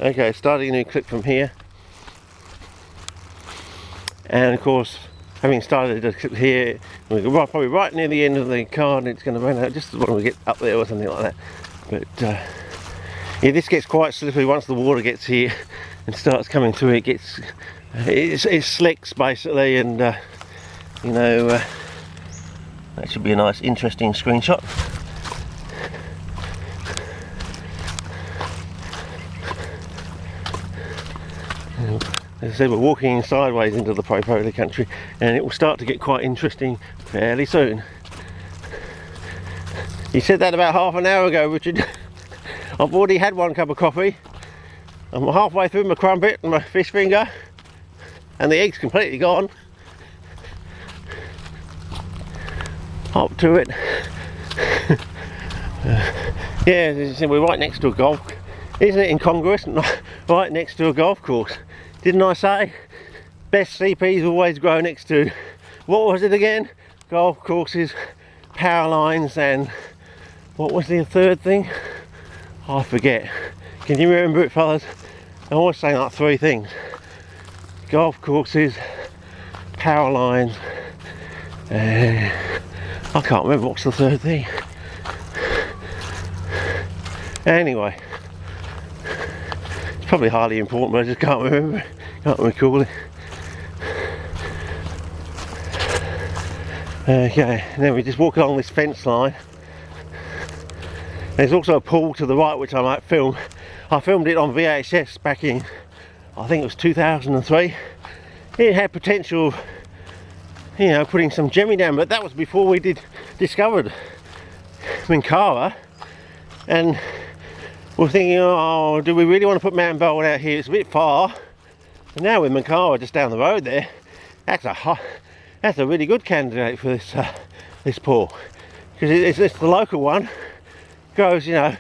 Okay, starting a new clip from here. And of course, having started a clip here, we're probably right near the end of the card, and it's going to run out just when we get up there or something like that. But yeah, this gets quite slippery once the water gets here and starts coming through. It slicks basically, and you know, that should be a nice, interesting screenshot. As I said, we're walking sideways into the polar country, and it will start to get quite interesting fairly soon. You said that about half an hour ago, Richard. I've already had one cup of coffee. I'm halfway through my crumpet and my fish finger, and the egg's completely gone. Up to it. Yeah, as I said, we're right next to a golf. Isn't it incongruous? Right next to a golf course. Didn't I say best CPs always grow next to, what was it again? Golf courses, power lines, and what was the third thing? I forget. Can you remember it, fellas? I'm always saying like 3 things. Golf courses, power lines, and I can't remember what's the third thing. Anyway, it's probably highly important, but I just can't remember. Can't recall it. Okay, and then we just walk along this fence line. There's also a pool to the right which I might film. I filmed it on VHS back in, I think it was 2003. It had potential, you know, putting some jemmy down, but that was before we discovered Minkara. And we're thinking, oh, do we really want to put mountain bowl out here? It's a bit far. And now with Minkara just down the road there, that's a really good candidate for this pool, because it's the local one. Goes, you know,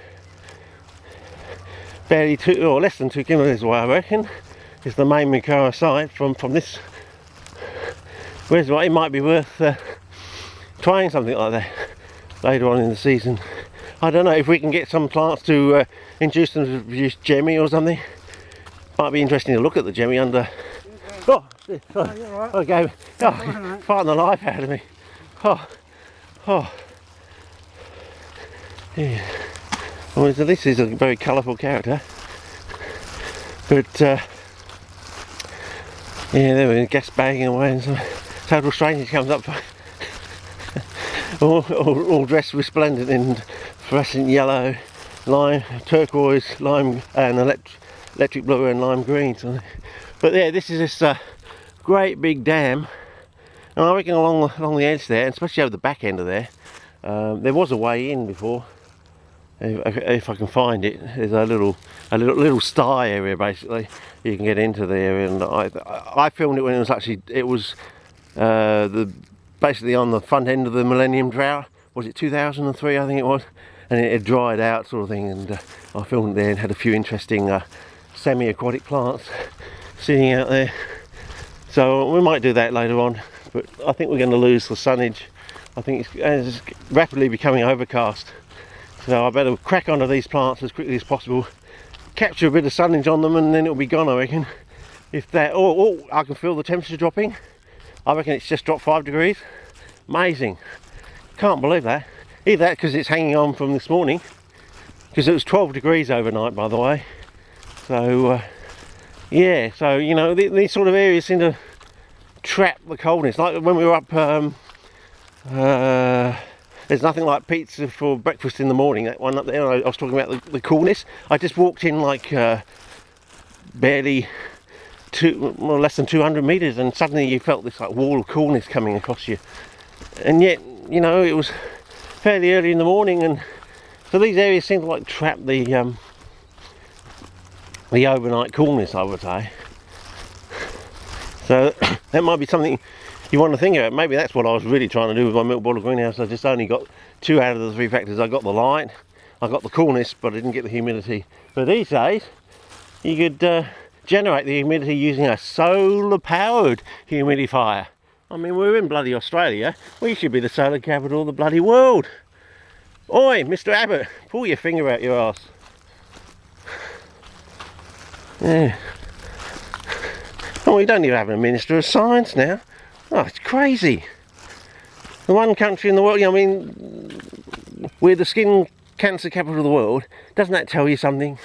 barely 2 or less than 2 kilometres away, I reckon. Is the main Minkara site from this reservoir. It might be worth trying something like that later on in the season. I don't know if we can get some plants to induce them to produce jemmy or something. Might be interesting to look at the jemmy under. Oh, sorry. Right. Okay. Oh, fighting the life out of me. Oh. Yeah. Well, this is a very colourful character. But yeah, there we go, gas bagging away, and some total stranger comes up, all dressed resplendent in fluorescent yellow, lime, turquoise, lime, and electric blue and lime green. So, but yeah, this is this great big dam, and I reckon along the edge there, and especially over the back end of there, there was a way in before. If I can find it, there's a little sty area basically you can get into there, and I filmed it when it was basically on the front end of the Millennium Drought. Was it 2003? I think it was, and it had dried out sort of thing, and I filmed it there and had a few interesting semi-aquatic plants sitting out there. So we might do that later on, but I think we're going to lose the sunnage. I think it's rapidly becoming overcast. So I better crack onto these plants as quickly as possible, capture a bit of sunnage on them, and then it'll be gone, I reckon. If that, oh, I can feel the temperature dropping. I reckon it's just dropped 5 degrees. Amazing. Can't believe that. Either that because it's hanging on from this morning, because it was 12 degrees overnight, by the way. So yeah, so you know, these sort of areas seem to trap the coldness. Like when we were up, there's nothing like pizza for breakfast in the morning, that one up there. I was talking about the coolness. I just walked in like barely less than 200 metres, and suddenly you felt this like wall of coolness coming across you. And yet, you know, it was fairly early in the morning, and so these areas seem to like trap the overnight coolness, I would say. So that might be something you want to think about. Maybe that's what I was really trying to do with my milk bottle greenhouse. I just only got 2 out of the 3 factors. I got the light, I got the coolness, but I didn't get the humidity. But these days, you could generate the humidity using a solar-powered humidifier. I mean, we're in bloody Australia. We should be the solar capital of the bloody world. Oi, Mr. Abbott, pull your finger out your arse. Yeah. Oh, we don't even have a Minister of Science now. Oh, it's crazy. The one country in the world, I mean, we're the skin cancer capital of the world. Doesn't that tell you something?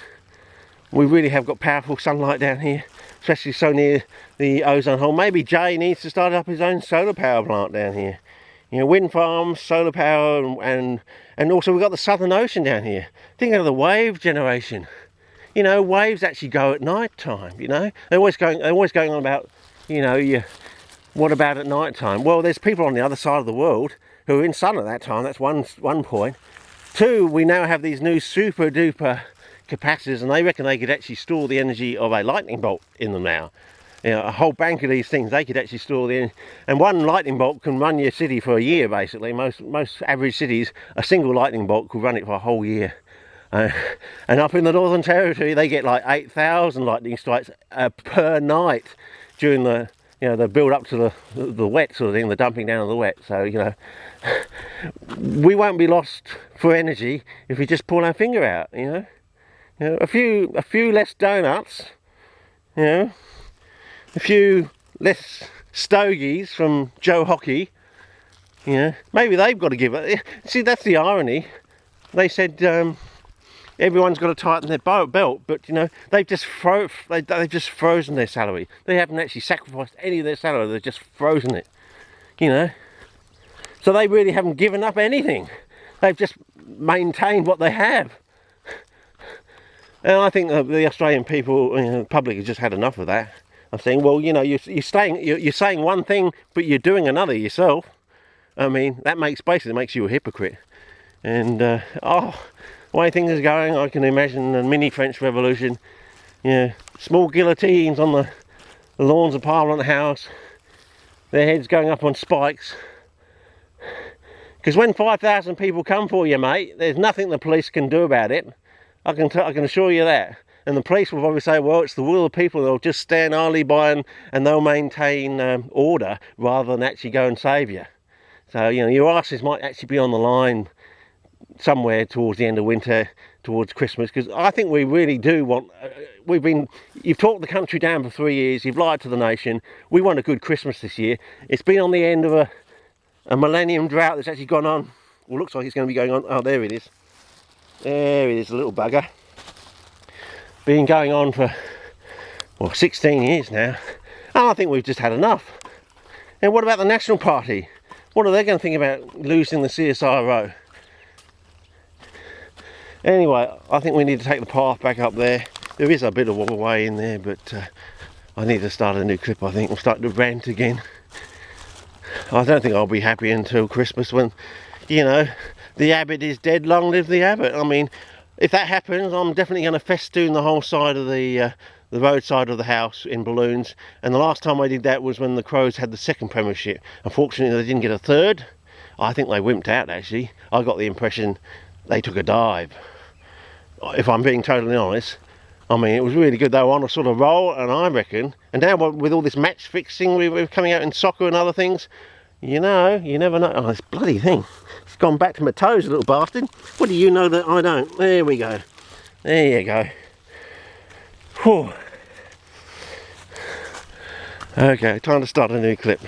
We really have got powerful sunlight down here, especially so near the ozone hole. Maybe Jay needs to start up his own solar power plant down here. You know, wind farms, solar power, and also we've got the Southern Ocean down here. Think of the wave generation. You know, waves actually go at night time, you know. They're always going on about, you know, what about at night time? Well, there's people on the other side of the world who are in sun at that time. That's one point. Two, we now have these new super duper capacitors, and they reckon they could actually store the energy of a lightning bolt in them now. You know, a whole bank of these things, they could actually store the energy. And one lightning bolt can run your city for a year, basically. Most average cities, a single lightning bolt could run it for a whole year. And up in the Northern Territory, they get like 8,000 lightning strikes per night during the, you know, the build up to the wet sort of thing, the dumping down of the wet. So, you know, we won't be lost for energy if we just pull our finger out, you know. You know, a few less donuts, you know, a few less stogies from Joe Hockey, you know, maybe they've got to give it. See, that's the irony. They said everyone's got to tighten their belt, but you know, they've just frozen their salary. They haven't actually sacrificed any of their salary, they've just frozen it, you know. So they really haven't given up anything. They've just maintained what they have. And I think the Australian people, you know, the public has just had enough of that. I'm saying, well, you know, you're saying one thing, but you're doing another yourself. I mean, that basically makes you a hypocrite. And the way things are going, I can imagine a mini French Revolution. You know, small guillotines on the lawns of Parliament House, their heads going up on spikes. Because when 5,000 people come for you, mate, there's nothing the police can do about it. I can assure you that. And the police will probably say, well, it's the will of the people. They'll just stand idly by and they'll maintain order rather than actually go and save you. So, you know, your asses might actually be on the line somewhere towards the end of winter, towards Christmas, because I think we really do want, you've talked the country down for 3 years, you've lied to the nation. We want a good Christmas this year. It's been on the end of a millennium drought that's actually gone on. Well, looks like it's going to be going on. Oh, there it is. There it is, a little bugger. Been going on for, well, 16 years now. And I think we've just had enough. And what about the National Party? What are they going to think about losing the CSIRO? Anyway, I think we need to take the path back up there. There is a bit of a way in there, but I need to start a new clip, I think. We'll start to rant again. I don't think I'll be happy until Christmas when, you know, the abbot is dead, long live the abbot. I mean, if that happens, I'm definitely going to festoon the whole side of the roadside of the house in balloons. And the last time I did that was when the Crows had the second premiership. Unfortunately, they didn't get a third. I think they wimped out, actually. I got the impression they took a dive, if I'm being totally honest. I mean, it was really good. They were on a sort of roll, and I reckon, and now with all this match fixing we're coming out in soccer and other things, you know, you never know. Oh, this bloody thing. It's gone back to my toes, little bastard. What do you know that I don't? There we go. There you go. Whew. Okay, time to start a new clip.